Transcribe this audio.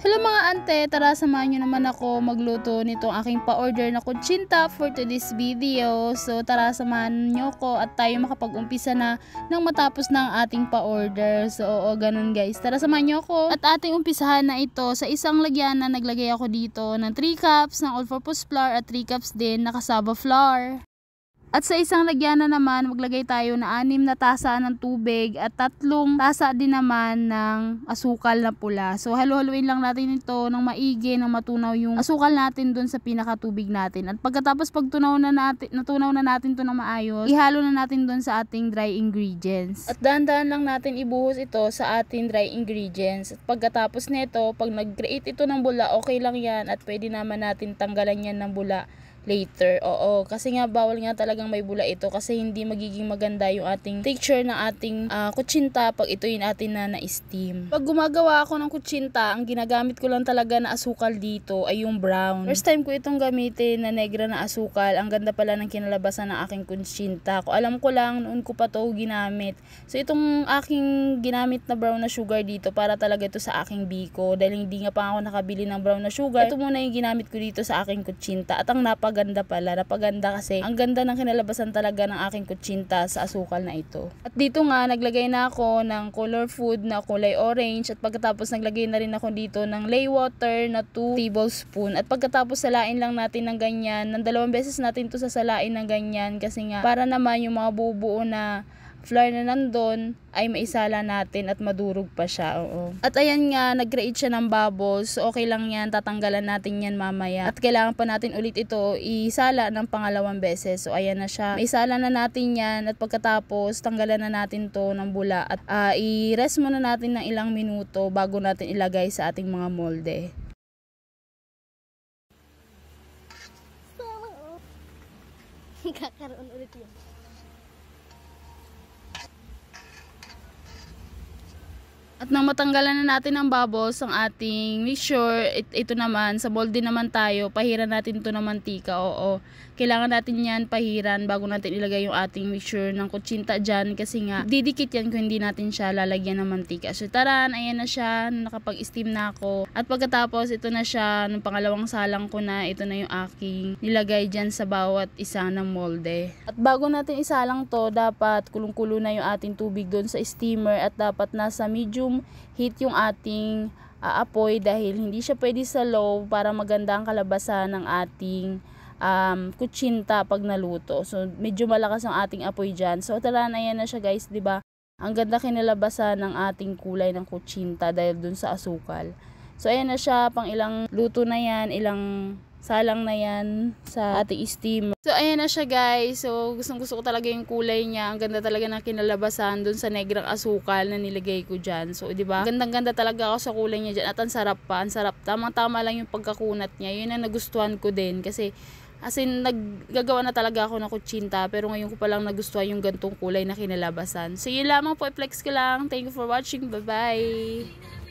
Hello mga ante, tara samahan nyo naman ako magluto nitong aking pa-order na kutsinta for today's video. So tara samahan nyo ko at tayo makapag-umpisa na nang matapos ng ating pa-order. So oo, ganun guys. Tara samahan nyo ako. At ating umpisahan na ito sa isang lagyanan. Naglagay ako dito ng 3 cups ng all-purpose flour at 3 cups din na cassava flour. At sa isang lagyanan naman, maglagay tayo na 6 na tasa ng tubig at 3 tasa din naman ng asukal na pula. So halo-haluin lang natin ito ng maigi, nang matunaw yung asukal natin dun sa pinakatubig natin. At pagkatapos natunaw na natin to ng maayos, ihalo na natin dun sa ating dry ingredients. At dahan-dahan lang natin ibuhos ito sa ating dry ingredients. At pagkatapos nito, pag nag-create ito ng bula, okay lang yan at pwede naman natin tanggalan yan ng bula later. Oo, kasi nga bawal nga talagang may bula ito kasi hindi magiging maganda yung ating texture ng ating kutsinta pag ito yung atin na na-steam. Pag gumagawa ako ng kutsinta, ang ginagamit ko lang talaga na asukal dito ay yung brown. First time ko itong gamitin na negra na asukal. Ang ganda pala ng kinalabasan ng aking kutsinta. Kung alam ko lang, noon ko pa to ginamit. So itong aking ginamit na brown na sugar dito, para talaga ito sa aking biko. Dahil hindi nga pa ako nakabili ng brown na sugar, ito muna yung ginamit ko dito sa aking kutsinta. At ang napaganda kasi ang ganda ng kinalabasan talaga ng aking kutsinta sa asukal na ito. At dito nga naglagay na ako ng color food na kulay orange at pagkatapos naglagay na rin ako dito ng lay water na 2 tablespoon. At pagkatapos salain lang natin ng ganyan, ng 2 beses natin to sasalain ng ganyan kasi nga para naman yung mga bubuo na flour na nandun ay maisala natin at madurog pa siya. Oo. At ayan nga, nag-create siya ng bubbles. So okay lang yan, tatanggalan natin yan mamaya. At kailangan pa natin ulit ito isala ng pangalawang beses. So ayan na siya. Maisala na natin yan at pagkatapos tanggalan na natin to ng bula. At i-rest muna natin ng ilang minuto bago natin ilagay sa ating mga molde. Kakaroon ulit yun. At nang matanggalan na natin ang bubbles ang ating mixture, ito naman, sa molde naman tayo, pahiran natin ito ng mantika. Oo, kailangan natin yan pahiran bago natin ilagay yung ating mixture ng kutsinta dyan kasi nga, didikit yan kung hindi natin siya lalagyan ng mantika. So taran, ayan na siya, nakapag-steam na ako. At pagkatapos, ito na siya, nung pangalawang salang ko na, ito na yung aking nilagay dyan sa bawat isa ng molde. At bago natin isalang to, dapat kulong-kulo na yung ating tubig doon sa steamer at dapat nasa medium heat yung ating apoy dahil hindi siya pwede sa low para maganda ang kalabasan ng ating kutsinta pag naluto. So medyo malakas ang ating apoy dyan. So tara na, yan na siya guys, diba? Ang ganda kinalabasan ng ating kulay ng kutsinta dahil dun sa asukal. So ayan na siya, pang ilang luto na yan, ilang salang na yan sa ating steamer. So ayan na siya guys. So gustong gusto ko talaga yung kulay niya. Ang ganda talaga ng kinalabasan dun sa negrang asukal na nilagay ko dyan. So di ba? Gandang-ganda talaga ako sa kulay niya dyan. At ang sarap pa. Ang sarap. Tamang-tama lang yung pagkakunat niya. Yun ang nagustuhan ko din. Kasi as in, naggagawa na talaga ako ng kutsinta. Pero ngayon ko palang nagustuhan yung gantong kulay na kinalabasan. So yun lamang po. I-flex ko lang. Thank you for watching. Bye-bye.